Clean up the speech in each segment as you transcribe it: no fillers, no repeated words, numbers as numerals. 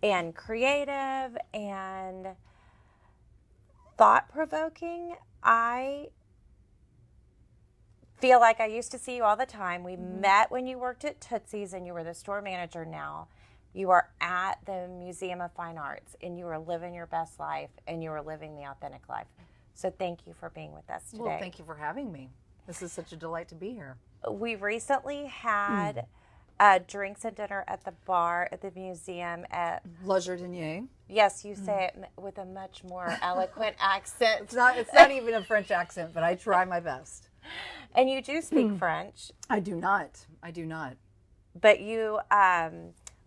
and creative and thought-provoking. I feel like I used to see you all the time. We met when you worked at Tootsie's and you were the store manager now. You are at the Museum of Fine Arts and you are living your best life and you are living the authentic life. So thank you for being with us today. Well, thank you for having me. This is such a delight to be here. We recently had drinks and dinner at the bar at the museum at Le Jardinier. Yes, you say it with a much more eloquent accent. It's not even a French accent, but I try my best. And you do speak French. I do not. But you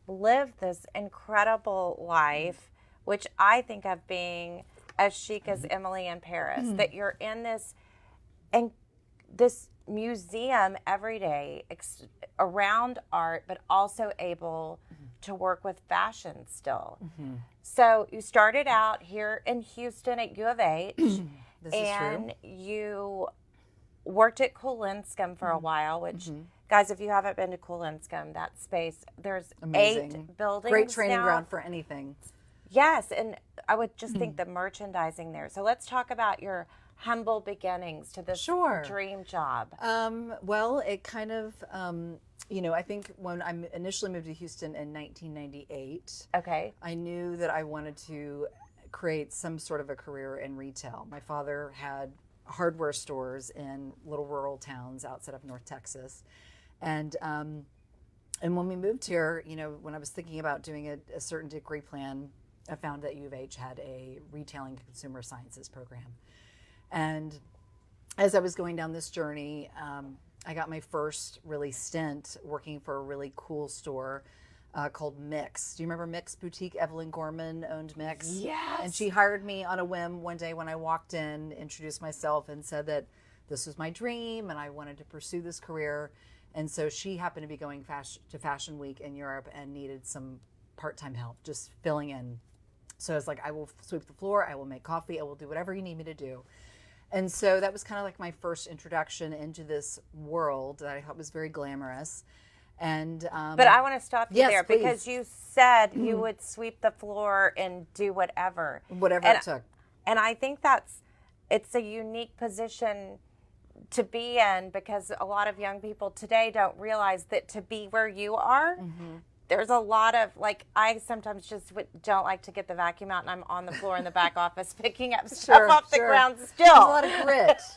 live this incredible life, which I think of being as chic as Emily in Paris, that you're in this museum every day around art, but also able to work with fashion still. So you started out here in Houston at U of H, and you worked at Kulinscombe for a while, which, guys, if you haven't been to Kulinscombe, that space, there's amazing. 8 buildings Great training now. ground for anything. Yes, and I would just think the merchandising there. So let's talk about your humble beginnings to this dream job. Well, it kind of, I think when I initially moved to Houston in 1998, I knew that I wanted to create some sort of a career in retail. My father had hardware stores in little rural towns outside of North Texas. And when we moved here, when I was thinking about doing a certain degree plan, I found that U of H had a retailing and consumer sciences program. And as I was going down this journey, I got my first really stint working for a really cool store called Mix. Do you remember Mix Boutique? Evelyn Gorman owned Mix. Yes. And she hired me on a whim one day when I walked in, introduced myself, and said that this was my dream and I wanted to pursue this career. And so she happened to be going to Fashion Week in Europe and needed some part-time help, just filling in. So I was like, I will sweep the floor, I will make coffee, I will do whatever you need me to do. And so that was kind of like my first introduction into this world that I thought was very glamorous. And but I want to stop you there please. Because you said you would sweep the floor and do whatever it took. And I think it's a unique position to be in, because a lot of young people today don't realize that to be where you are, there's a lot of, like, I sometimes just don't like to get the vacuum out and I'm on the floor in the back office picking up stuff off the ground still. There's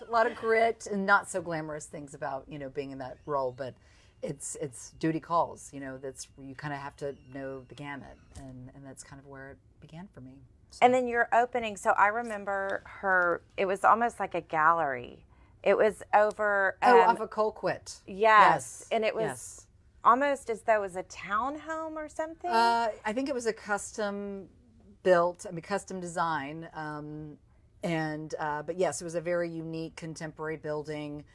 a lot of grit and not so glamorous things about, being in that role, but it's duty calls, that's where you kind of have to know the gamut, and that's kind of where it began for me. So. And then your opening, so I remember it was almost like a gallery. It was over... off of Colquitt. Yes. And it was almost as though it was a townhome or something? I think it was a custom design. But yes, it was a very unique contemporary building,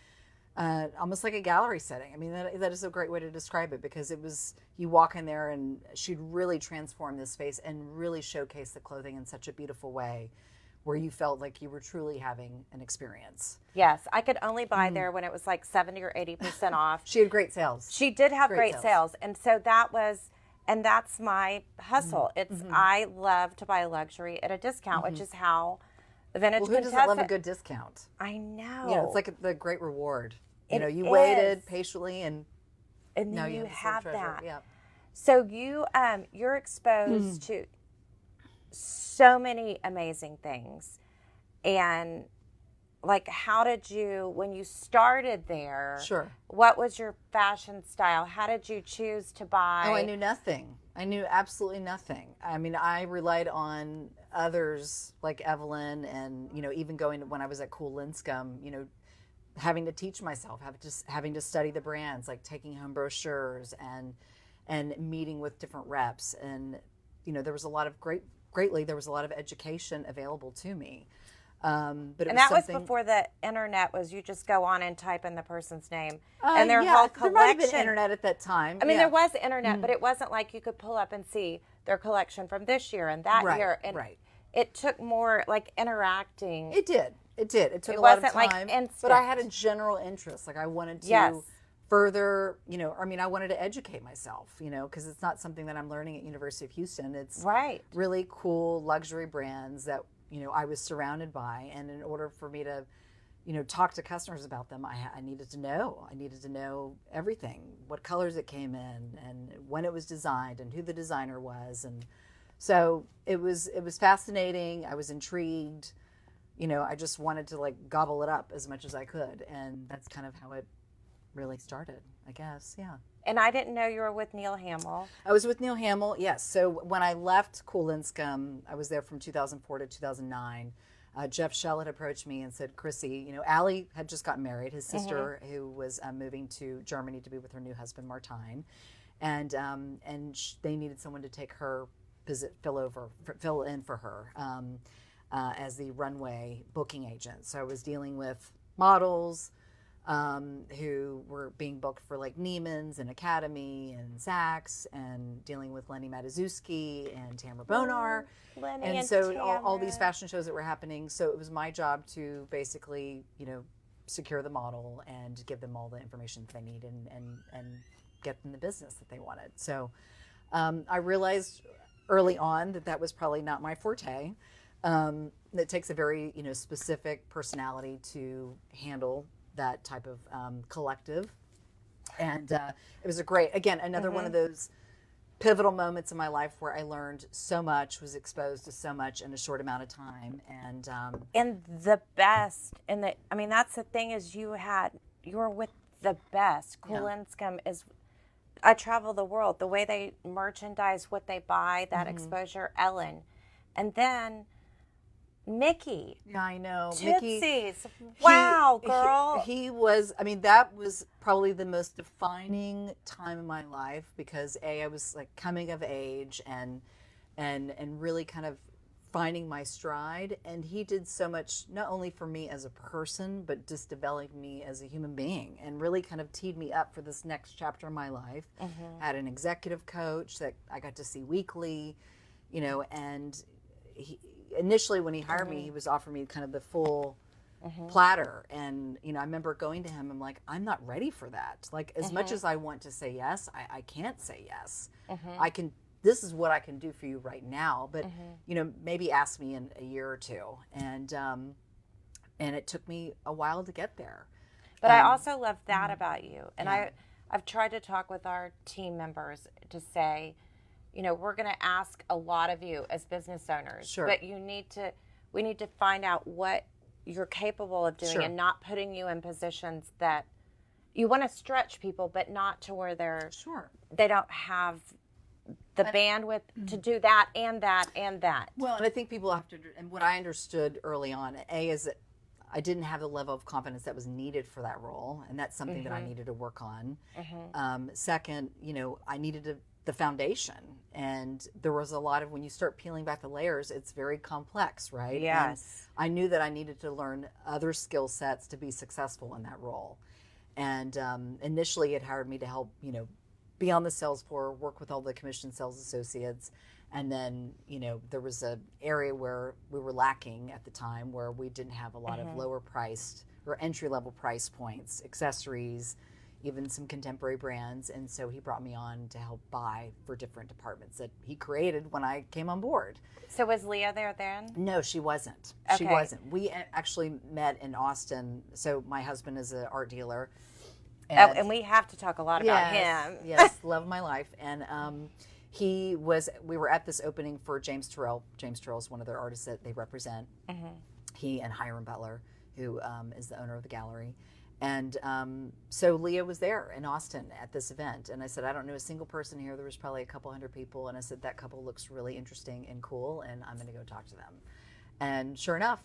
almost like a gallery setting. I mean, that is a great way to describe it, because it was, you walk in there and she'd really transform this space and really showcase the clothing in such a beautiful way, where you felt like you were truly having an experience. Yes, I could only buy there when it was like 70 or 80% off. She had great sales. She did have great sales. And so that's my hustle. It's, I love to buy luxury at a discount, which is how the Vintage Who doesn't love a good discount? I know. It's like the great reward. You It waited is. patiently and then now you have that. Yeah. So you're exposed to so many amazing things. And like, how did you, when you started there, what was your fashion style? How did you choose to buy? Oh, I knew nothing. I knew absolutely nothing. I mean, I relied on others like Evelyn and, even going to, when I was at Kulinscombe, having to teach myself, having to study the brands, like taking home brochures and meeting with different reps. And, there was a lot of there was a lot of education available to me. But that was before the internet was, you just go on and type in the person's name and their whole collection. There might have been internet at that time. I mean, there was internet, but it wasn't like you could pull up and see their collection from this year and that year. And it took more like interacting. It did. It took a lot of time. Like instant. But I had a general interest. Like, I wanted to further, I wanted to educate myself, because it's not something that I'm learning at University of Houston. It's really cool luxury brands that, I was surrounded by. And in order for me to, talk to customers about them, I needed to know. I needed to know everything, what colors it came in and when it was designed and who the designer was. And so it was fascinating. I was intrigued. I just wanted to gobble it up as much as I could. And that's kind of how it really started, I guess. Yeah. And I didn't know you were with Neil Hamill. I was with Neil Hamill, yes. So when I left Kool & Scum, I was there from 2004 to 2009. Jeff Shell had approached me and said, Chrissy, Allie had just gotten married, his sister, who was moving to Germany to be with her new husband, Martijn. And they needed someone to take her fill in for her as the runway booking agent. So I was dealing with models who were being booked for Neiman's and Academy and Saks, and dealing with Lenny Mataszewski and Tamara Bonar. Lenny and so all these fashion shows that were happening. So it was my job to basically, secure the model and give them all the information that they need and get them the business that they wanted. So I realized early on that was probably not my forte. It takes a very, specific personality to handle that type of collective. And it was another one of those pivotal moments in my life where I learned so much, was exposed to so much in a short amount of time. And the best, that's the thing, is you were with the best. Kool & Scum is, I travel the world, the way they merchandise, what they buy, that exposure, Ellen. And then Mickey. Yeah, I know. Tootsies. Wow, girl. He was, that was probably the most defining time in my life, because I was coming of age and really kind of finding my stride. And he did so much, not only for me as a person, but just developing me as a human being, and really kind of teed me up for this next chapter of my life. I had an executive coach that I got to see weekly, and initially when he hired me, he was offering me kind of the full platter. And, I remember going to him, I'm like, I'm not ready for that. As much as I want to say yes, I can't say yes. This is what I can do for you right now. But, maybe ask me in a year or two. And it took me a while to get there. But I also love that about you. And I've tried to talk with our team members to say, we're going to ask a lot of you as business owners, but we need to find out what you're capable of doing and not putting you in positions that you want to stretch people, but not to where they don't have the bandwidth to do that and that and that. Well, and I think people have to, and what I understood early on, is that I didn't have the level of confidence that was needed for that role. And that's something that I needed to work on. Second, I needed the foundation, and there was a lot of, when you start peeling back the layers, it's very complex, right? Yes. And I knew that I needed to learn other skill sets to be successful in that role. And initially it hired me to help, be on the sales floor, work with all the commission sales associates. And then, there was an area where we were lacking at the time, where we didn't have a lot of lower priced or entry level price points, accessories, even some contemporary brands. And so he brought me on to help buy for different departments that he created when I came on board. So was Leah there then? No, she wasn't. Okay. She wasn't. We actually met in Austin. So my husband is an art dealer. And we have to talk a lot about him. Yes, love of my life. And we were at this opening for James Turrell. James Turrell is one of their artists that they represent. He and Hiram Butler, who is the owner of the gallery. And so Leah was there in Austin at this event. And I said, I don't know a single person here. There was probably a couple hundred people. And I said, that couple looks really interesting and cool, and I'm going to go talk to them. And sure enough,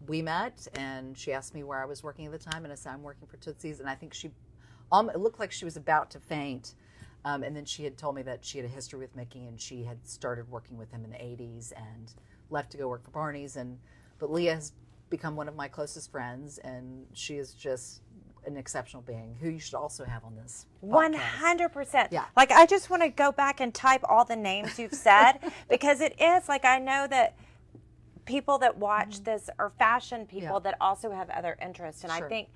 we met, and she asked me where I was working at the time. And I said, I'm working for Tootsie's. And I think it looked like she was about to faint. And then she had told me that she had a history with Mickey, and she had started working with him in the 80s and left to go work for Barney's. But Leah has become one of my closest friends, and she is just an exceptional being who you should also have on this podcast. 100%. Yeah. I just want to go back and type all the names you've said, because it is I know that people that watch this are fashion people that also have other interests. And I think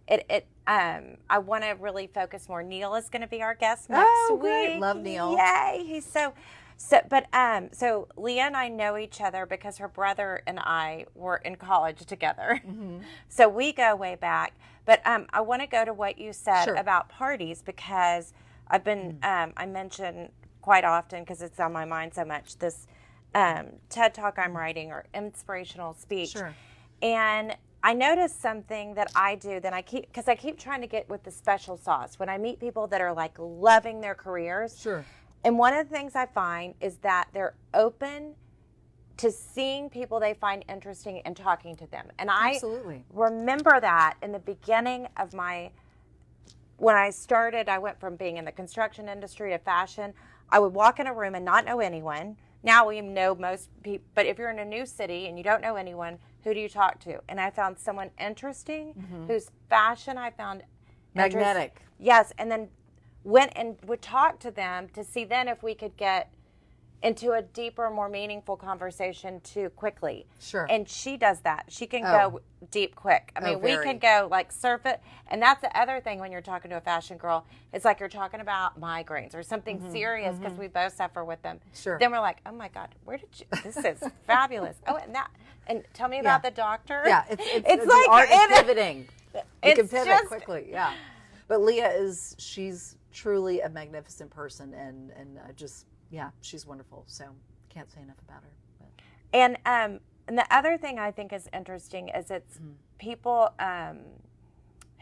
I want to really focus more. Neil is going to be our guest next week. Great. Love Neil. Yay. He's so Leah and I know each other because her brother and I were in college together. Mm-hmm. So we go way back. But I want to go to what you said about parties, because I've been, I mention quite often, because it's on my mind so much, this TED Talk I'm writing, or inspirational speech. Sure. And I noticed something that I do that I keep trying to get with the special sauce when I meet people that are like loving their careers. Sure. And one of the things I find is that they're open to seeing people they find interesting and talking to them. And I remember that in the beginning of when I started, I went from being in the construction industry to fashion. I would walk in a room and not know anyone. Now we know most people, but if you're in a new city and you don't know anyone, who do you talk to? And I found someone interesting whose fashion I found magnetic. Yes, and then went and would talk to them to see then if we could get into a deeper, more meaningful conversation too quickly. Sure. And she does that. She can go deep quick. I mean, we can go like surf it. And that's the other thing when you're talking to a fashion girl. It's like you're talking about migraines or something serious, because we both suffer with them. Sure. Then we're like, oh my God, where did you, this is fabulous. Oh, and tell me about the doctor. Yeah, it's like art of pivoting. You can pivot quickly, yeah. But Leah she's truly a magnificent person, and just, she's wonderful. So can't say enough about her. But. And the other thing I think is interesting is it's people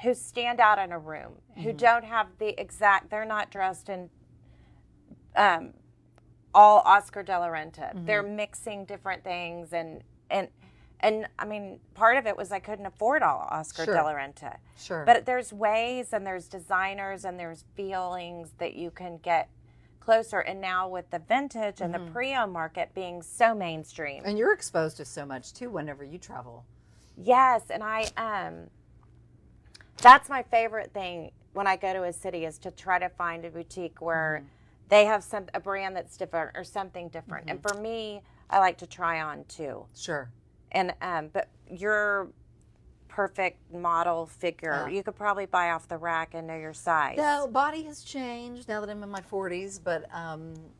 who stand out in a room, who don't have they're not dressed in all Oscar de la Renta. They're mixing different things, and I mean, part of it was I couldn't afford all Oscar de la Renta. Sure. But there's ways, and there's designers, and there's feelings that you can get closer. And now with the vintage and the pre-owned market being so mainstream. And you're exposed to so much too whenever you travel. Yes, and I that's my favorite thing when I go to a city, is to try to find a boutique where they have a brand that's different or something different. And for me, I like to try on too. Sure. And but your perfect model figure, you could probably buy off the rack and know your size. No, body has changed now that I'm in my 40s, but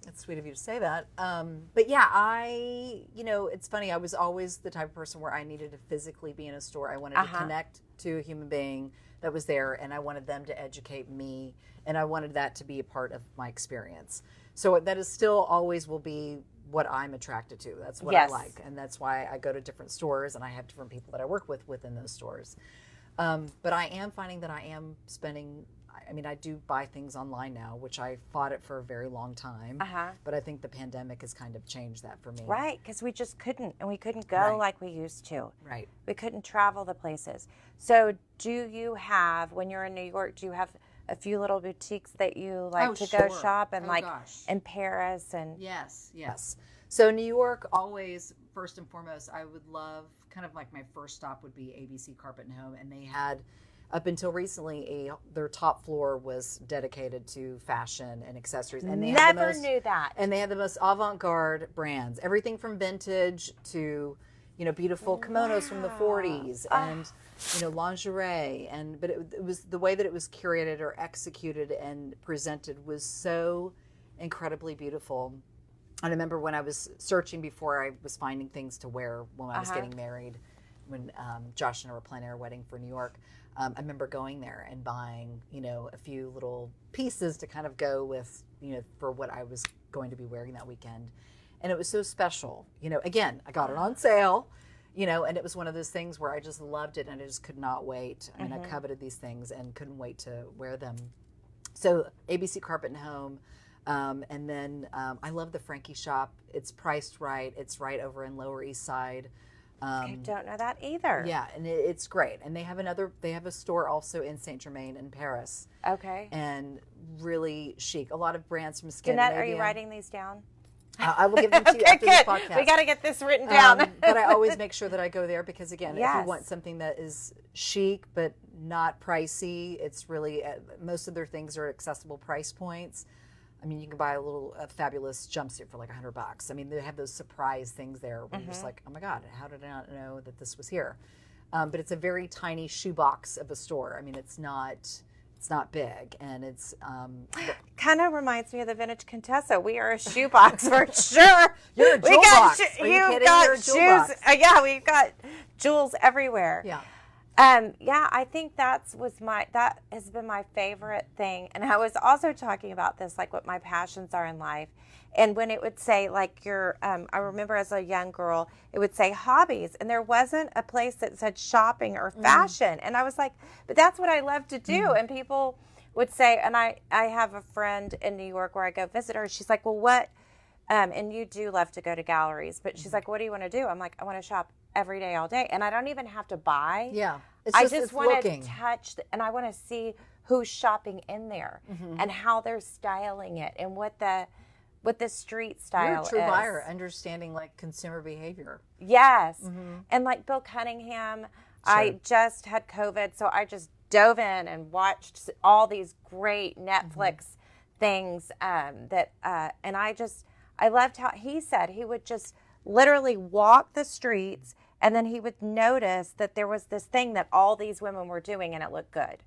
it's sweet of you to say that. But yeah, it's funny. I was always the type of person where I needed to physically be in a store. I wanted to connect to a human being that was there, and I wanted them to educate me, and I wanted that to be a part of my experience. So that is still always will be what I'm attracted to. That's what I like. And that's why I go to different stores, and I have different people that I work with within those stores. But I am finding that I am spending, I do buy things online now, which I fought it for a very long time. But I think the pandemic has kind of changed that for me. Right, because we just couldn't, and we couldn't go like we used to. Right. We couldn't travel the places. So do you have, when you're in New York, do you have a few little boutiques that you like to go shop and in Paris? And yes. So New York, always, first and foremost, I would love, kind of like my first stop would be ABC Carpet and Home, and they had, up until recently, their top floor was dedicated to fashion and accessories. And they never knew that. And they had the most avant-garde brands, everything from vintage to, beautiful kimonos from the 40s and lingerie, but it was the way that it was curated or executed and presented was so incredibly beautiful. I remember when I was searching before I was finding things to wear when I was getting married, when Josh and I were planning our wedding for New York. I remember going there and buying, a few little pieces to kind of go with, for what I was going to be wearing that weekend. And it was so special. Again, I got it on sale, and it was one of those things where I just loved it and I just could not wait. I coveted these things and couldn't wait to wear them. So ABC Carpet and Home. And then I love the Frankie shop. It's priced right. It's right over in Lower East Side. I don't know that either. Yeah, and it's great. And they have a store also in Saint Germain in Paris. Okay. And really chic. A lot of brands from Scandinavia. Jeanette, are you writing these down? I will give them to you after this podcast. We got to get this written down. But I always make sure that I go there because, again, if you want something that is chic but not pricey, it's really, most of their things are accessible price points. You can buy a fabulous jumpsuit for like $100. They have those surprise things there where you're just like, oh my God, how did I not know that this was here? but it's a very tiny shoebox of a store. I mean, it's not big, and it's kind of reminds me of the Vintage Contessa. We are a shoebox for sure. You're a jewel box. Are you kidding? You're a jewel box. Yeah, we've got jewels everywhere. Yeah. Yeah, I think that has been my favorite thing. And I was also talking about this, like what my passions are in life. And when it would say like I remember as a young girl, it would say hobbies, and there wasn't a place that said shopping or fashion. And I was like, but that's what I love to do. And people would say, and I have a friend in New York where I go visit her. She's like, well, what, and you do love to go to galleries, but she's like, what do you want to do? I'm like, I want to shop every day, all day. And I don't even have to buy. Yeah. I just want to touch, and I want to see who's shopping in there and how they're styling it and what the street style is. You're a true buyer, understanding like consumer behavior. Yes. And like Bill Cunningham, sure. I just had COVID, so I just dove in and watched all these great Netflix things and I loved how he said he would just literally walk the streets, and then he would notice that there was this thing that all these women were doing and it looked good.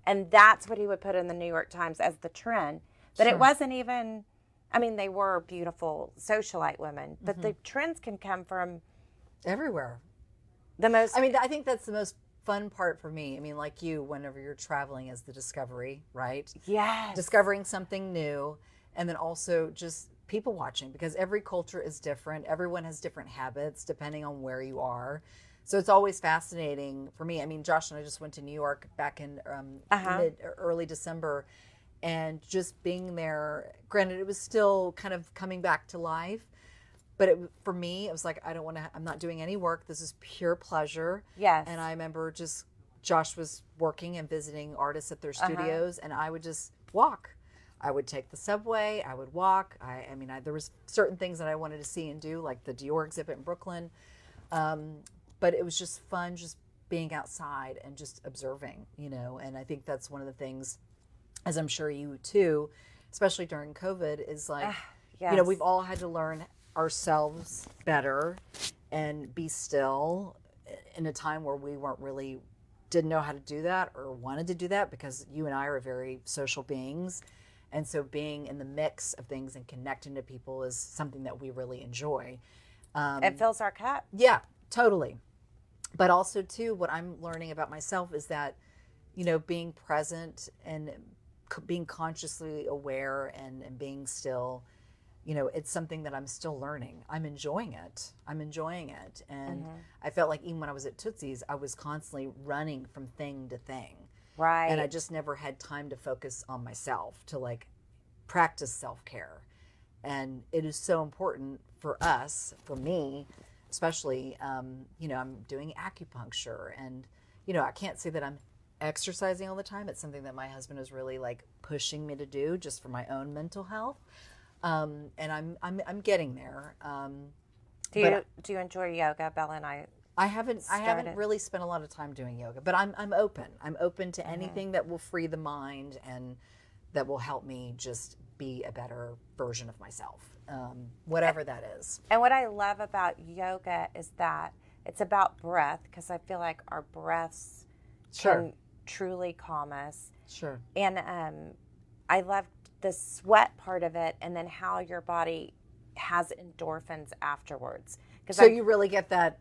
And that's what he would put in the New York Times as the trend. But it wasn't even, I mean, they were beautiful socialite women, but the trends can come from everywhere. I think that's the most fun part for me. I mean, like you, whenever you're traveling, is the discovery, right? Yes. Discovering something new, and then also just people watching, because every culture is different. Everyone has different habits depending on where you are. So it's always fascinating for me. I mean, Josh and I just went to New York back in early December, and just being there, granted, it was still kind of coming back to life, but for me, it was like, I'm not doing any work. This is pure pleasure. Yes. And I remember Josh was working and visiting artists at their studios, and I would just walk. I would take the subway. I would walk. There was certain things that I wanted to see and do, like the Dior exhibit in Brooklyn. But it was just fun, just being outside and just observing, and I think that's one of the things, as I'm sure you too, especially during COVID, is like, yes. We've all had to learn ourselves better and be still in a time where we didn't know how to do that or wanted to do that, because you and I are very social beings. And so being in the mix of things and connecting to people is something that we really enjoy. It fills our cup. Yeah, totally. But also, too, what I'm learning about myself is that, being present and being consciously aware and being still, it's something that I'm still learning. I'm enjoying it. And I felt like even when I was at Tootsie's, I was constantly running from thing to thing. Right. And I just never had time to focus on myself, to like practice self-care. And it is so important for us, for me, especially, I'm doing acupuncture, and, I can't say that I'm exercising all the time. It's something that my husband is really like pushing me to do just for my own mental health. And I'm getting there. Do you enjoy yoga? Bella and I haven't really spent a lot of time doing yoga, but I'm open. I'm open to anything that will free the mind and that will help me just be a better version of myself, whatever that is. And what I love about yoga is that it's about breath, because I feel like our breaths can truly calm us. Sure. And I love the sweat part of it, and then how your body has endorphins afterwards. So you really get that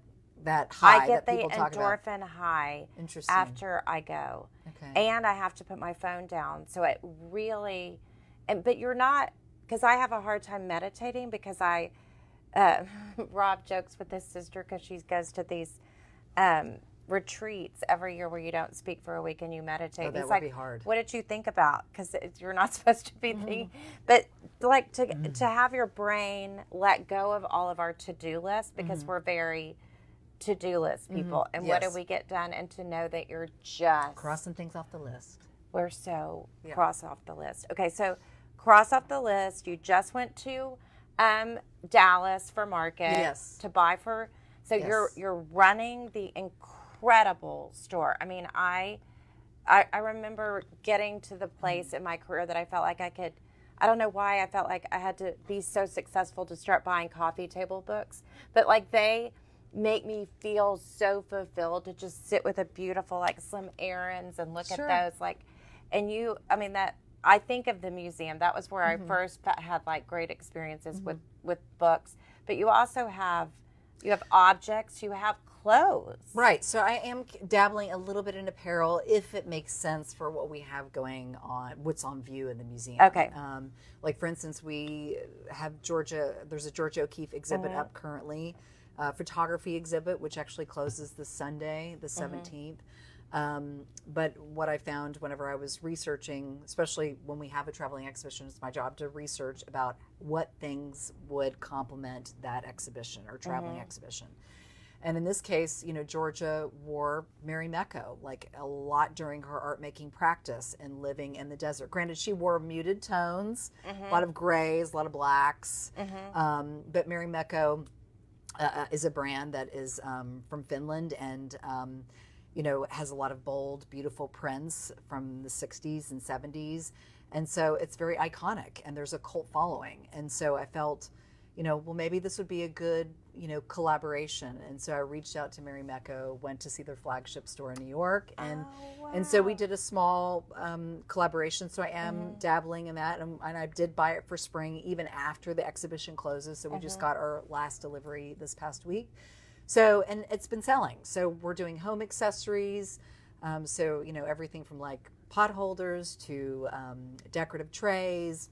high. I get that the people talk endorphin about. High Interesting. after I go. Okay. And I have to put my phone down. So it really, but you're not, because I have a hard time meditating, because Rob jokes with his sister, because she goes to these retreats every year where you don't speak for a week and you meditate. Oh, that He's would like, be hard. what did you think about? Because you're not supposed to be thinking. But like to have your brain let go of all of our to-do lists, because we're very to-do list people. And what do we get done? And to know that you're just crossing things off the list. We're so cross off the list. Okay, so cross off the list. You just went to Dallas for market to buy for. So you're running the incredible store. I mean, I remember getting to the place in my career that I felt like I could. I don't know why I felt like I had to be so successful to start buying coffee table books, but like make me feel so fulfilled to just sit with a beautiful, like, Slim Aarons and look at those, like, and that, I think of the museum, that was where I first had, like, great experiences with books, but you also have objects, you have clothes. Right. So I am dabbling a little bit in apparel if it makes sense for what we have going on, what's on view in the museum. Okay. Like, for instance, we have there's a Georgia O'Keeffe exhibit up currently, photography exhibit, which actually closes this Sunday, the 17th. But what I found whenever I was researching, especially when we have a traveling exhibition, it's my job to research about what things would complement that exhibition or traveling exhibition. And in this case, Georgia wore Mary Mecco, like, a lot during her art making practice and living in the desert. Granted, she wore muted tones, a lot of grays, a lot of blacks. But Mary Mecco is a brand that is from Finland and, has a lot of bold, beautiful prints from the 60s and 70s. And so it's very iconic and there's a cult following. And so I felt, well, maybe this would be a good, collaboration. And so I reached out to Mary Mecco, went to see their flagship store in New York. And so we did a small collaboration. So I am dabbling in that. And I did buy it for spring, even after the exhibition closes. So we just got our last delivery this past week. So, and it's been selling. So we're doing home accessories. So, everything from like pot holders to decorative trays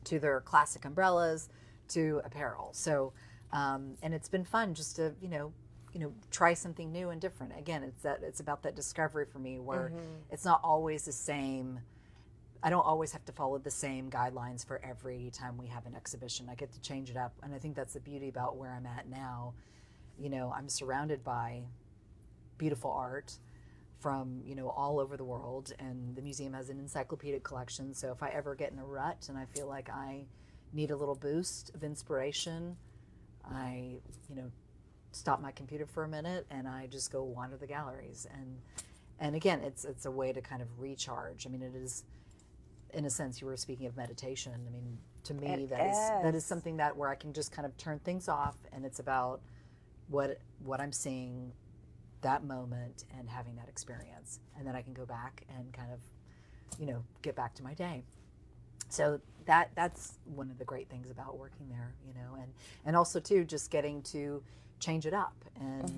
to their classic umbrellas to apparel. So, and it's been fun just to, try something new and different. Again, it's about that discovery for me where it's not always the same. I don't always have to follow the same guidelines for every time we have an exhibition. I get to change it up. And I think that's the beauty about where I'm at now. I'm surrounded by beautiful art from, all over the world, and the museum has an encyclopedic collection. So if I ever get in a rut and I feel like I need a little boost of inspiration, I, stop my computer for a minute and I just go wander the galleries. And again, it's a way to kind of recharge. I mean, it is, in a sense, you were speaking of meditation. I mean, to me, that is something where I can just kind of turn things off, and it's about what I'm seeing that moment and having that experience, and then I can go back and kind of get back to my day. So that's one of the great things about working there, and also too just getting to change it up and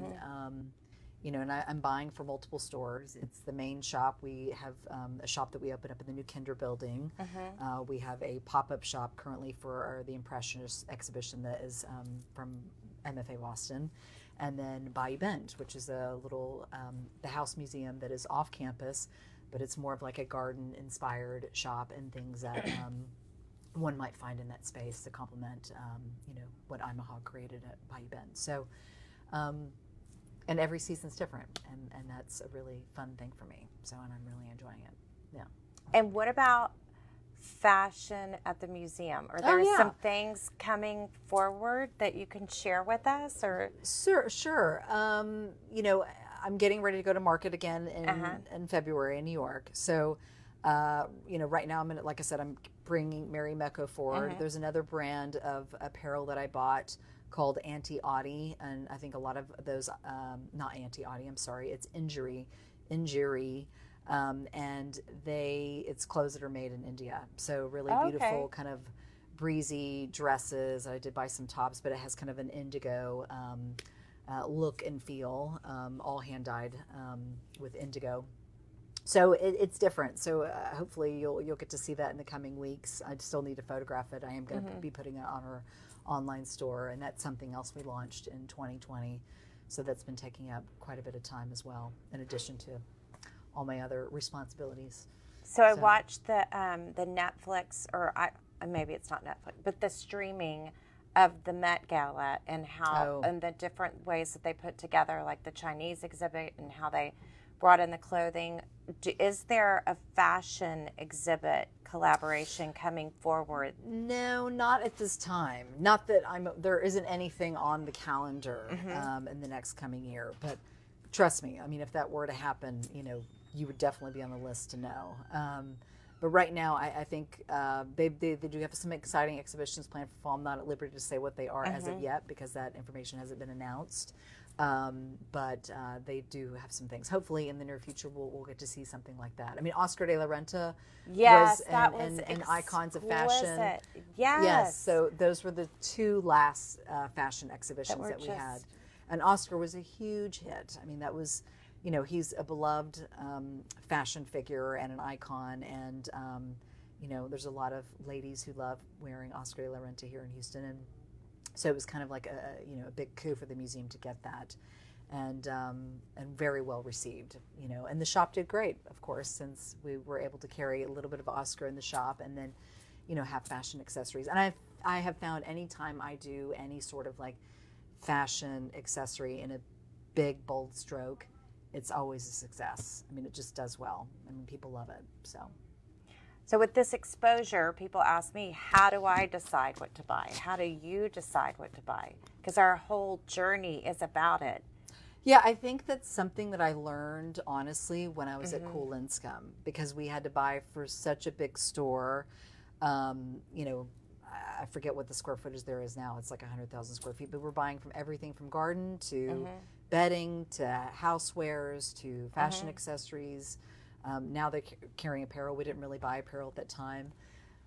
and I'm buying for multiple stores. It's the main shop. We have a shop that we opened up in the new Kinder building. We have a pop-up shop currently for the Impressionist exhibition that is from MFA Boston, and then Bayou Bend, which is a little the house museum that is off campus, but it's more of like a garden-inspired shop and things that one might find in that space to complement what I'm a Hog created at Bayou Bend. So, and every season's different, and that's a really fun thing for me. So, and I'm really enjoying it. Yeah. And what about fashion at the museum? Are there some things coming forward that you can share with us? Or Sure. I'm getting ready to go to market again in February in New York. So, right now like I said, I'm bringing Mary Mecco forward. There's another brand of apparel that I bought called Anti-Audi, and I think a lot of those, not Anti-Audi, I'm sorry, it's Injury, and it's clothes that are made in India. So really beautiful, kind of breezy dresses. I did buy some tops, but it has kind of an indigo look and feel, all hand dyed with indigo. So it's different. So hopefully you'll get to see that in the coming weeks. I still need to photograph it. I am going to be putting it on our online store, and that's something else we launched in 2020. So that's been taking up quite a bit of time as well, in addition to all my other responsibilities. So I watched the Netflix, maybe it's not Netflix, but the streaming of the Met Gala and how and the different ways that they put together, like the Chinese exhibit and how they brought in the clothing. Is there a fashion exhibit collaboration coming forward? No, not at this time. Not that there isn't anything on the calendar in the next coming year. But trust me, I mean, if that were to happen, you would definitely be on the list to know. But right now, I think they do have some exciting exhibitions planned for fall. I'm not at liberty to say what they are as of yet because that information hasn't been announced. But they do have some things. Hopefully, in the near future, we'll get to see something like that. I mean, Oscar de la Renta yes, was an icons of fashion. Yes. So those were the two last fashion exhibitions that we had. And Oscar was a huge hit. I mean, that was, you know, he's a beloved fashion figure and an icon. And, you know, there's a lot of ladies who love wearing Oscar de la Renta here in Houston. And so it was kind of like a big coup for the museum to get that, and very well received, you know. And the shop did great, of course, since we were able to carry a little bit of Oscar in the shop, and then, you know, have fashion accessories. And I have found anytime I do any sort of like fashion accessory in a big bold stroke, it's always a success. I mean, it just does well. I mean, people love it. So with this exposure, people ask me, how do I decide what to buy? How do you decide what to buy? Because our whole journey is about it. Yeah, I think that's something that I learned, honestly, when I was at Cool Linscomb, because we had to buy for such a big store. You know, I forget what the square footage there is now. It's like 100,000 square feet, but we're buying from everything from garden to bedding to housewares to fashion accessories. Now they're carrying apparel. We didn't really buy apparel at that time.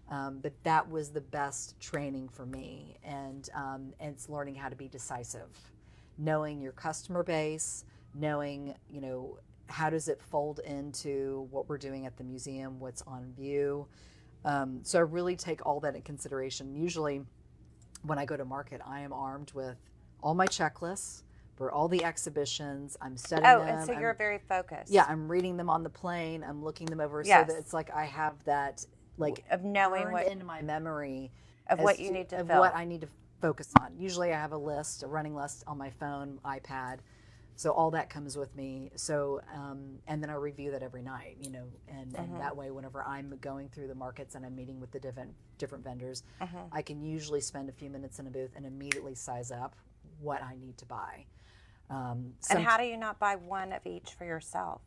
But that was the best training for me. And it's learning how to be decisive, knowing your customer base, knowing, you know, how does it fold into what we're doing at the museum, what's on view. So I really take all that in consideration. Usually when I go to market, I am armed with all my checklists for all the exhibitions. I'm studying them. And so you're very focused. Yeah, I'm reading them on the plane. I'm looking them over so that it's like I have that like of knowing what in my memory of what you need to of fill. what I need to focus on. Usually I have a running list on my phone, iPad. So all that comes with me. So, and then I review that every night, you know, and that way, whenever I'm going through the markets and I'm meeting with the different vendors, I can usually spend a few minutes in a booth and immediately size up what I need to buy. And how do you not buy one of each for yourself?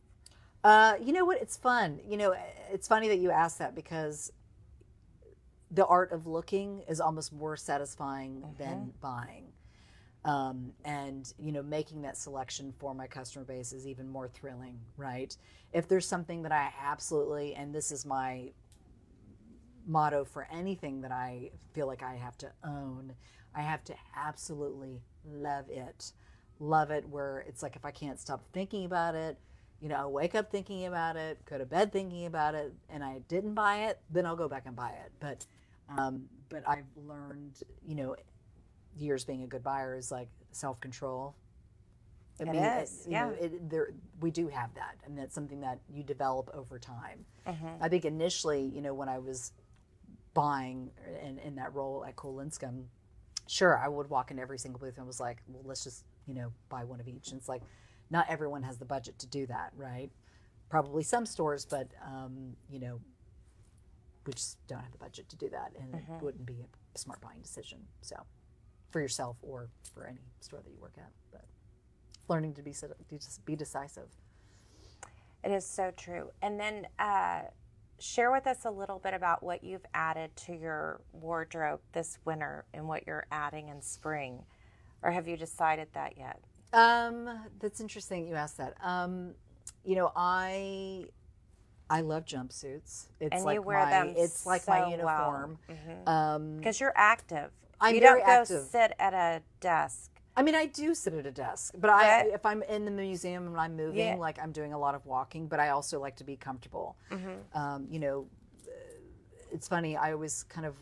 You know what? It's fun. You know, it's funny that you asked that because the art of looking is almost more satisfying than buying. And, you know, making that selection for my customer base is even more thrilling, right? If there's something that I absolutely, and this is my motto for anything that I feel like I have to own, I have to absolutely love it. Love it, where it's like if I can't stop thinking about it, you know, I wake up thinking about it, go to bed thinking about it, and I didn't buy it, then I'll go back and buy it. But I've learned, you know, years being a good buyer is like self-control. We do have that, and that's something that you develop over time. I think initially, you know, when I was buying in that role at Cool Linscomb, sure, I would walk into every single booth and was like, well, let's just, you know, buy one of each. And it's like, not everyone has the budget to do that, right? Probably some stores, but, you know, we just don't have the budget to do that. And it wouldn't be a smart buying decision. So for yourself or for any store that you work at, but learning to be decisive. It is so true. And then share with us a little bit about what you've added to your wardrobe this winter and what you're adding in spring. Or have you decided that yet? That's interesting you asked that. You know, I love jumpsuits. It's and like you wear them it's like so my uniform. Because you're active. I'm you very don't go active. Sit at a desk. I mean, I do sit at a desk, but if I'm in the museum and I'm moving, like I'm doing a lot of walking, but I also like to be comfortable. You know, it's funny, I always kind of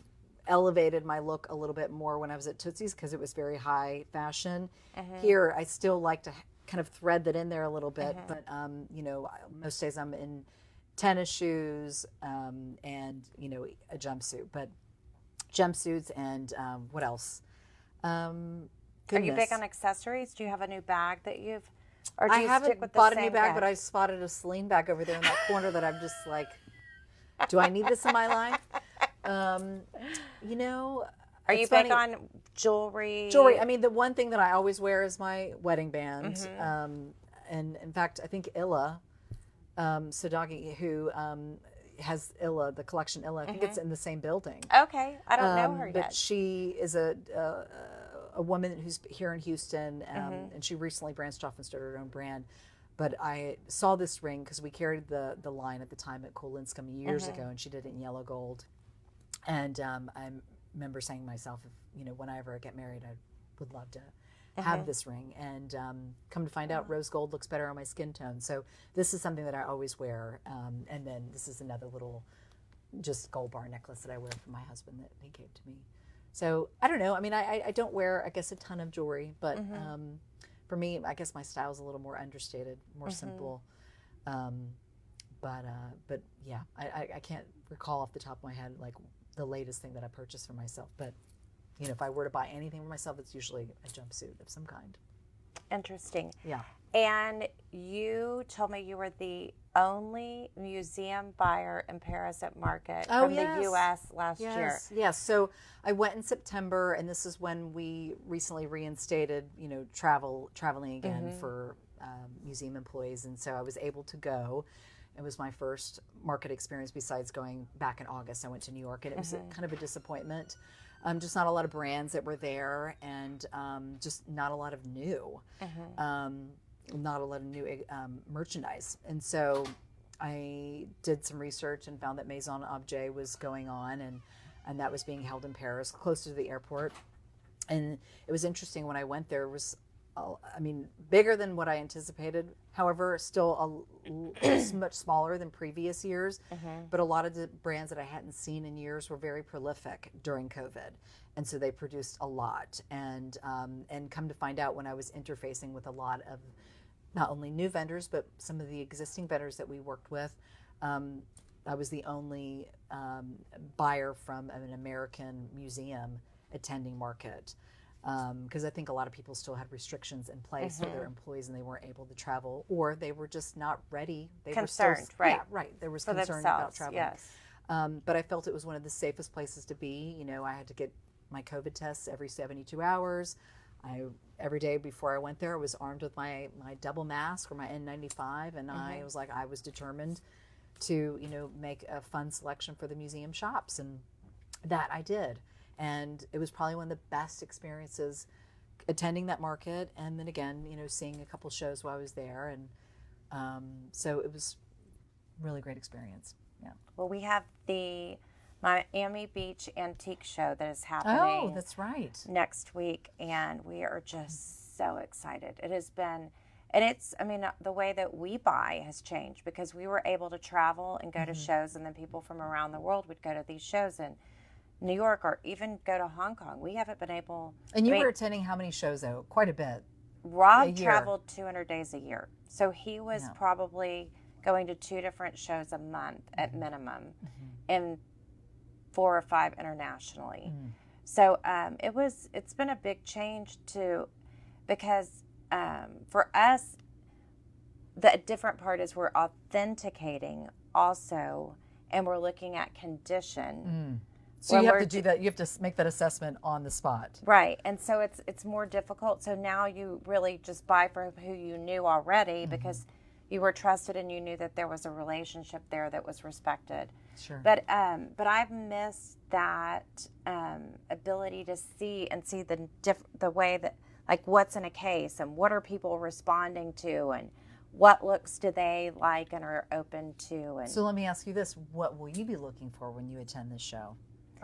elevated my look a little bit more when I was at Tootsie's because it was very high fashion. Here, I still like to kind of thread that in there a little bit, but, you know, most days I'm in tennis shoes and, you know, a jumpsuit, but jumpsuits and what else? Goodness. Are you big on accessories? Do you have a new bag that you've, or do I you haven't stick with the bought a same new bag, but I spotted a Celine bag over there in that corner that I'm just like, do I need this in my life? You know, are you big on jewelry? Jewelry. I mean, the one thing that I always wear is my wedding band. And in fact, I think Illa Sadagi, who has Illa, the collection Illa. I think it's in the same building. Okay, I don't know her yet. But she is a woman who's here in Houston, and she recently branched off and started her own brand. But I saw this ring because we carried the line at the time at Kolinscombe years ago, and she did it in yellow gold. And I remember saying to myself, when I ever get married, I would love to have this ring. And come to find out, rose gold looks better on my skin tone. So this is something that I always wear. And then this is another little just gold bar necklace that I wear for my husband that he gave to me. So I don't know. I mean, I don't wear, I guess, a ton of jewelry, but for me, I guess my style's a little more understated, more simple. But yeah, I can't recall off the top of my head like the latest thing that I purchased for myself. But if I were to buy anything for myself, it's usually a jumpsuit of some kind. Interesting. Yeah. And you told me you were the only museum buyer in Paris at Market from the U.S. last year. Yes. So I went in September, and this is when we recently reinstated, traveling again for museum employees, and so I was able to go. It was my first market experience besides going back in August. I went to New York, and it was kind of a disappointment. Just not a lot of brands that were there, and just not a lot of new. Not a lot of new merchandise. And so I did some research and found that Maison Objet was going on, and that was being held in Paris, close to the airport. And it was interesting when I went there, it was, bigger than what I anticipated. However, still much smaller than previous years. But a lot of the brands that I hadn't seen in years were very prolific during COVID. And so they produced a lot. And come to find out, when I was interfacing with a lot of not only new vendors, but some of the existing vendors that we worked with, I was the only buyer from an American museum attending Market. Because I think a lot of people still had restrictions in place for their employees, and they weren't able to travel, or they were just not ready. They concerned, were still, right? Yeah, right. They were for concerned themselves, about traveling. Yes. But I felt it was one of the safest places to be. I had to get my COVID tests every 72 hours. Every day before I went there, I was armed with my double mask or my N95, and I was determined to make a fun selection for the museum shops, and that I did. And it was probably one of the best experiences attending that market, and then again, seeing a couple shows while I was there, and so it was a really great experience. Yeah. Well, we have the Miami Beach Antique Show that is happening. Oh, that's right. Next week, and we are just so excited. It has been, and it's, the way that we buy has changed because we were able to travel and go to shows, and then people from around the world would go to these shows in New York or even go to Hong Kong. We haven't been able. And you were attending how many shows though? Quite a bit. Rob traveled 200 days a year, so he was probably going to 2 different shows a month at minimum, and 4 or 5 internationally. So it's been a big change because for us, the different part is we're authenticating also, and we're looking at condition. So you have to do that. You have to make that assessment on the spot. Right. And so it's more difficult. So now you really just buy from who you knew already because you were trusted and you knew that there was a relationship there that was respected. Sure. But I've missed that ability to see the way that, like, what's in a case and what are people responding to and what looks do they like and are open to. And so let me ask you this: what will you be looking for when you attend this show?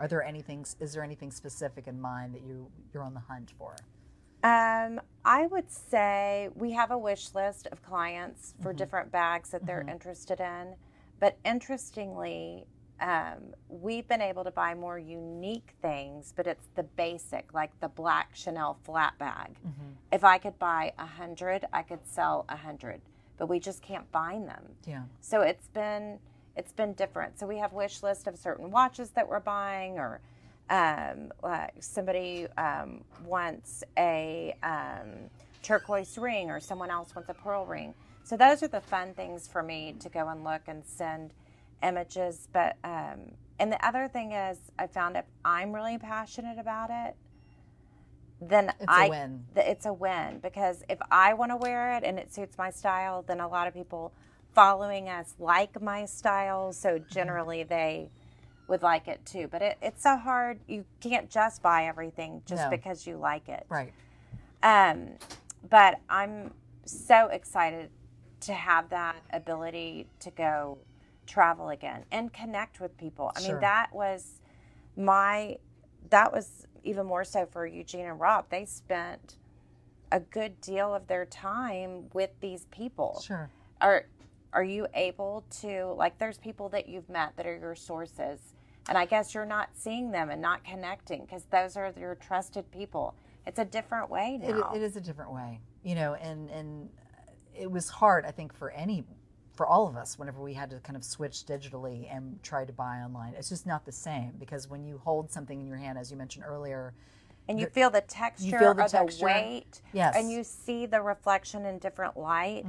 Is there anything specific in mind that you're on the hunt for? I would say we have a wish list of clients for different bags that they're interested in. But interestingly, we've been able to buy more unique things, but it's the basic, like the black Chanel flat bag. If I could buy 100, I could sell 100, but we just can't find them. Yeah. So it's been different. So we have wish list of certain watches that we're buying, or somebody wants a turquoise ring, or someone else wants a pearl ring. So those are the fun things for me to go and look and send images. But and the other thing is, I found if I'm really passionate about it, then it's a win, because if I want to wear it and it suits my style, then a lot of people following us like my style, so generally they would like it too. But it's so hard. You can't just buy everything just because you like it. Right. But I'm so excited to have that ability to go travel again and connect with people. I mean, that was even more so for Eugene and Rob. They spent a good deal of their time with these people. Sure. Are you able to, like, there's people that you've met that are your sources, and I guess you're not seeing them and not connecting because those are your trusted people. It's a different way now. It is a different way, and it was hard, I think, for all of us whenever we had to kind of switch digitally and try to buy online. It's just not the same because when you hold something in your hand, as you mentioned earlier, and you feel the texture or the weight, yes, and you see the reflection in different light,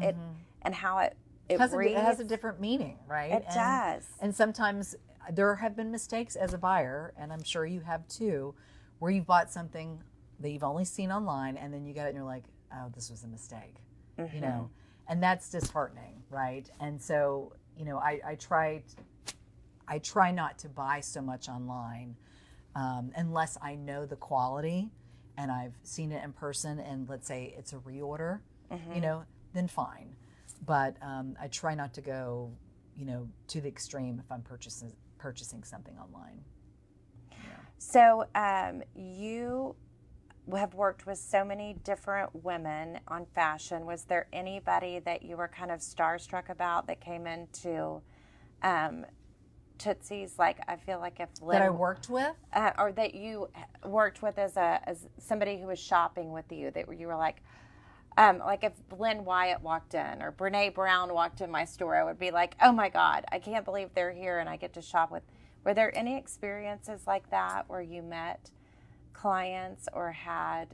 and how it has a different meaning, right? It does. And sometimes there have been mistakes as a buyer, and I'm sure you have too, where you've bought something that you've only seen online, and then you get it and you're like, oh, this was a mistake, and that's disheartening, right? And so, I try not to buy so much online unless I know the quality and I've seen it in person, and let's say it's a reorder, then fine. But I try not to go, to the extreme if I'm purchasing something online. So you have worked with so many different women on fashion. Was there anybody that you were kind of starstruck about that came into Tootsie's? Like, I feel like if Lynn, that I worked with, or that you worked with as somebody who was shopping with you, that you were like if Lynn Wyatt walked in or Brene Brown walked in my store, I would be like, oh my God, I can't believe they're here and I get to shop with. Were there any experiences like that where you met clients or had?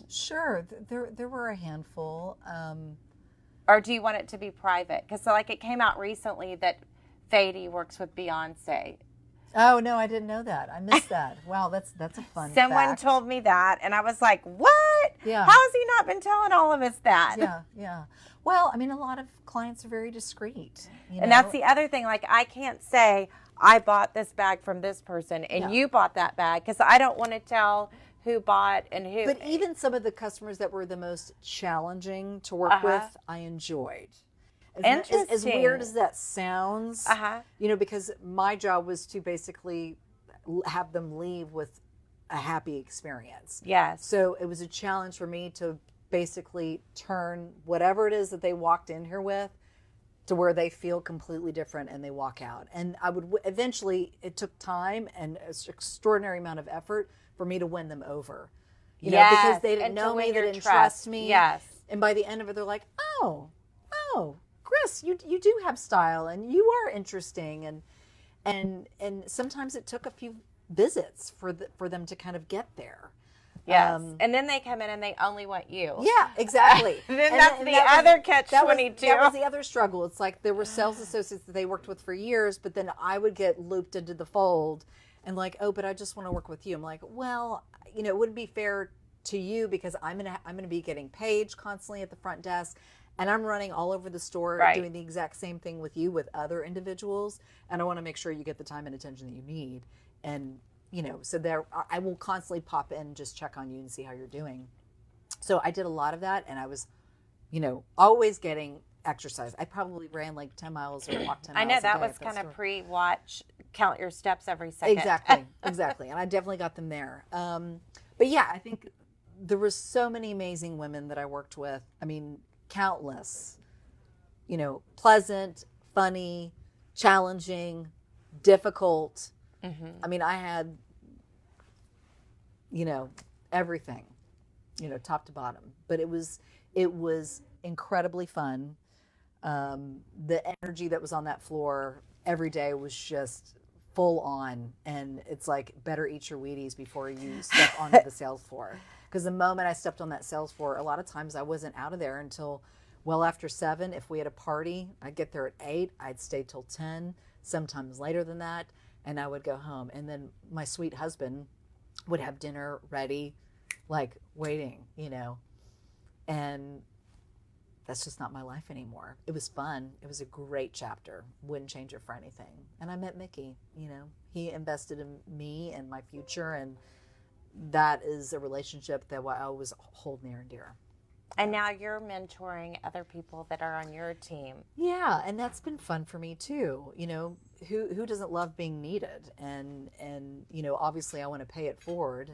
Sure, there were a handful. Or do you want it to be private? Because it came out recently that Fady works with Beyonce. Oh no, I didn't know that. I missed that. Wow, that's a fun Someone fact. told me that, and I was like, "What? Yeah. How has he not been telling all of us that?" Yeah. Well, I mean, a lot of clients are very discreet. And that's the other thing. Like, I can't say I bought this bag from this person and you bought that bag because I don't want to tell who bought and who. But even some of the customers that were the most challenging to work with, I enjoyed. Interesting. As weird as that sounds, because my job was to basically have them leave with a happy experience. Yes. So it was a challenge for me to basically turn whatever it is that they walked in here with to where they feel completely different and they walk out. And I would eventually, it took time and an extraordinary amount of effort for me to win them over. Because they didn't know me, they didn't trust me. Yes. And by the end of it, they're like, oh, Chris, you do have style and you are interesting. And sometimes it took a few visits for them to kind of get there. Yes. And then they come in and they only want you. Yeah, exactly. Then that's the other catch-22. That was the other struggle. It's like there were sales associates that they worked with for years, but then I would get looped into the fold and like, oh, but I just want to work with you. I'm like, well, it wouldn't be fair to you because I'm gonna be getting paged constantly at the front desk. And I'm running all over the store doing the exact same thing with you with other individuals. And I want to make sure you get the time and attention that you need. And, so I will constantly pop in and just check on you and see how you're doing. So I did a lot of that. And I was, always getting exercise. I probably ran like 10 miles or walked 10 miles. I know that a day was kind of pre-watch, count your steps every second. Exactly. And I definitely got them there. But yeah, I think there were so many amazing women that I worked with. I mean, countless, pleasant, funny, challenging, difficult. I mean, I had, everything, top to bottom, but it was incredibly fun. The energy that was on that floor every day was just full on. And it's like, better eat your Wheaties before you step onto the sales floor. Because the moment I stepped on that sales floor, a lot of times I wasn't out of there until well after 7. If we had a party, I'd get there at 8. I'd stay till 10, sometimes later than that, and I would go home. And then my sweet husband would have dinner ready, like waiting, And that's just not my life anymore. It was fun. It was a great chapter. Wouldn't change it for anything. And I met Mickey, he invested in me and my future. And that is a relationship that I always hold near and dear. And now you're mentoring other people that are on your team. Yeah, and that's been fun for me too. Who doesn't love being needed? And obviously I want to pay it forward.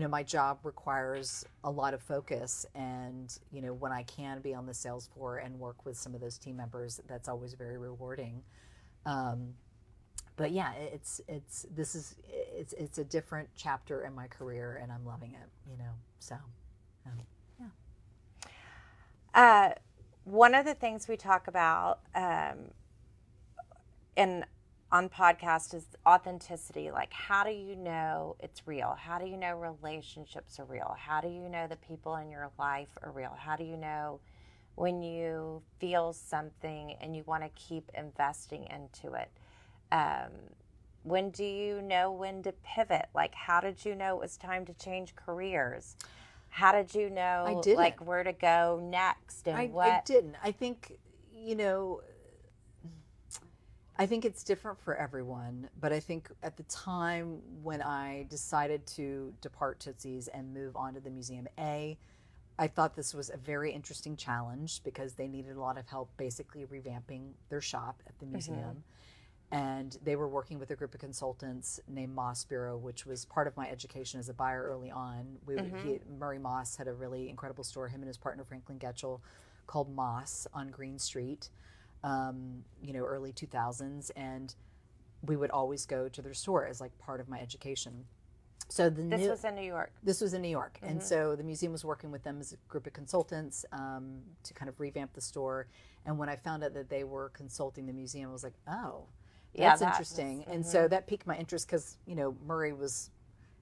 My job requires a lot of focus, and when I can be on the sales floor and work with some of those team members, that's always very rewarding. But yeah, it's a different chapter in my career, and I'm loving it. So. One of the things we talk about on podcast is authenticity. Like, how do you know it's real? How do you know relationships are real? How do you know the people in your life are real? How do you know when you feel something and you want to keep investing into it? When do you know when to pivot? Like, how did you know it was time to change careers? How did you know, like, where to go next and what? I didn't. I think, I think it's different for everyone. But I think at the time when I decided to depart Tootsie's and move on to the museum, I thought this was a very interesting challenge because they needed a lot of help basically revamping their shop at the museum. And they were working with a group of consultants named Moss Bureau, which was part of my education as a buyer early on. Murray Moss had a really incredible store, him and his partner Franklin Getchell, called Moss on Green Street, early 2000s. And we would always go to their store as like part of my education. So this was in New York. This was in New York. And so the museum was working with them as a group of consultants to kind of revamp the store. And when I found out that they were consulting the museum, I was like, oh, that's interesting. And so that piqued my interest because, Murray was,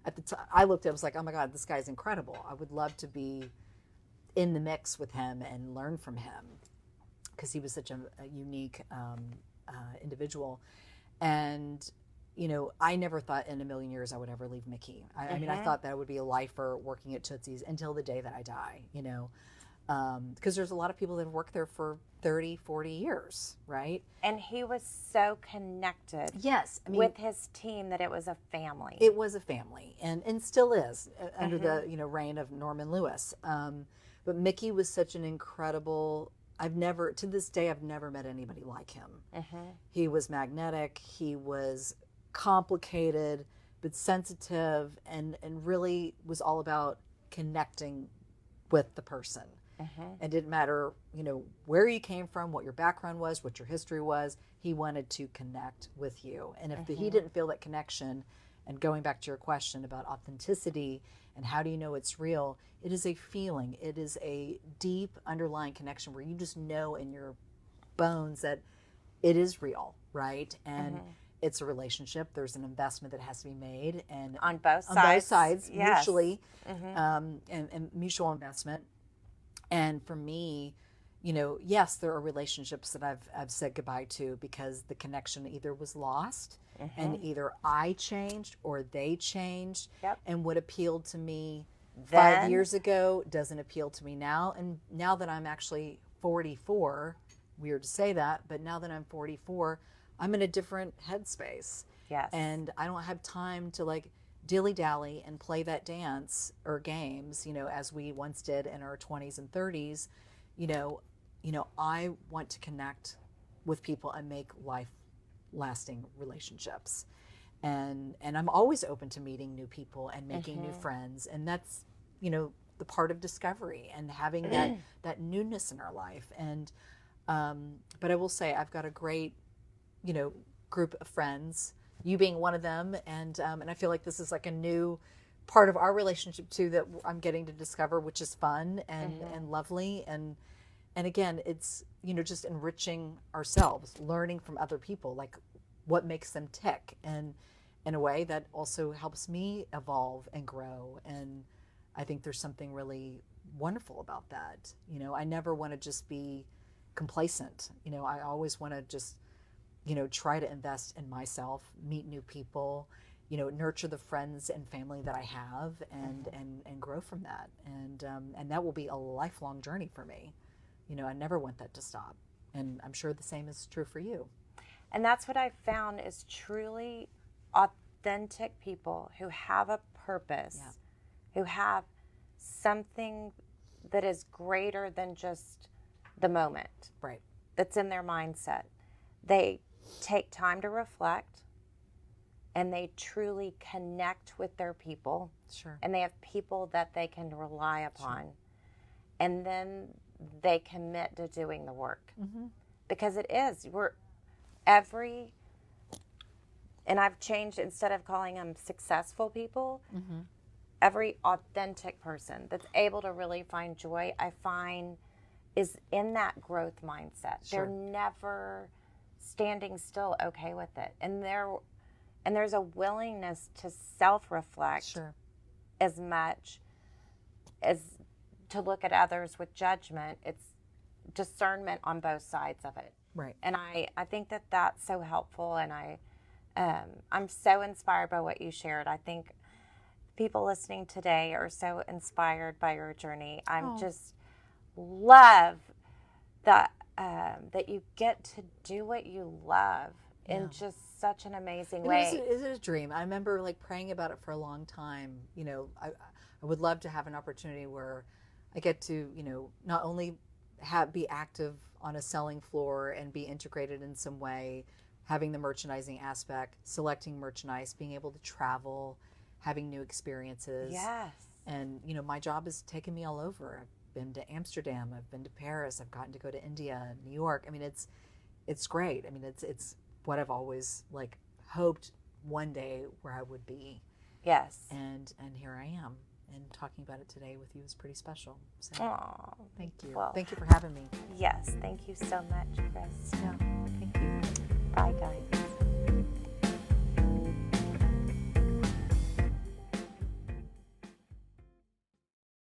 at the time, I looked at it, I was like, oh my God, this guy's incredible. I would love to be in the mix with him and learn from him because he was such a unique individual. And, I never thought in a million years I would ever leave Mickey. I mean, I thought that I would be a lifer working at Tootsie's until the day that I die, because there's a lot of people that have worked there for 30, 40 years, right? And he was so connected with his team that it was a family. It was a family, and still is, under the reign of Norman Lewis. But Mickey was such an incredible, to this day, I've never met anybody like him. He was magnetic, he was complicated, but sensitive, and really was all about connecting with the person. It didn't matter, where you came from, what your background was, what your history was. He wanted to connect with you. And if he didn't feel that connection, and going back to your question about authenticity and how do you know it's real, it is a feeling. It is a deep underlying connection where you just know in your bones that it is real, right? And it's a relationship. There's an investment that has to be made, and on both sides, mutually, and mutual investment. And for me, yes, there are relationships that I've said goodbye to because the connection either was lost and either I changed or they changed. And what appealed to me 5 years ago doesn't appeal to me now. And now that I'm actually 44, weird to say that, but now that I'm 44, I'm in a different headspace. And I don't have time to like dilly-dally and play that dance or games, as we once did in our 20s and 30s. I want to connect with people and make life-lasting relationships. And I'm always open to meeting new people and making new friends. And that's, the part of discovery and having that newness in our life. And, but I will say I've got a great, group of friends, you being one of them, and I feel like this is like a new part of our relationship too that I'm getting to discover, which is fun and lovely, and again, it's just enriching ourselves, learning from other people, like what makes them tick, and in a way that also helps me evolve and grow. And I think there's something really wonderful about that. I never want to just be complacent. I always want to just try to invest in myself, meet new people, nurture the friends and family that I have, and grow from that. And that will be a lifelong journey for me. I never want that to stop. And I'm sure the same is true for you. And that's what I've found is truly authentic people who have a purpose, who have something that is greater than just the moment. Right. That's in their mindset. They take time to reflect, and they truly connect with their people. Sure. And they have people that they can rely upon. Sure. And then they commit to doing the work. Mm-hmm. Because it is. And I've changed, instead of calling them successful people, mm-hmm. every authentic person that's able to really find joy, I find, is in that growth mindset. Sure. They're never standing still, okay with it. And there's a willingness to self-reflect. Sure. As much as to look at others with judgment. It's discernment on both sides of it. Right. And I think that that's so helpful, and I'm so inspired by what you shared. I think people listening today are so inspired by your journey. I'm just love that you get to do what you love in just such an amazing way. It is a dream. I remember praying about it for a long time. I would love to have an opportunity where I get to, not only be active on a selling floor and be integrated in some way, having the merchandising aspect, selecting merchandise, being able to travel, having new experiences. Yes. And, my job has taken me all over. I've been to Amsterdam, I've been to Paris, I've gotten to go to India, New York. I mean, it's great. I mean, it's what I've always hoped one day where I would be. Yes. And here I am. And talking about it today with you is pretty special. So Aww. Thank you. Well, thank you for having me. Yes, thank you so much, Chris. Yeah, thank you. Bye, guys.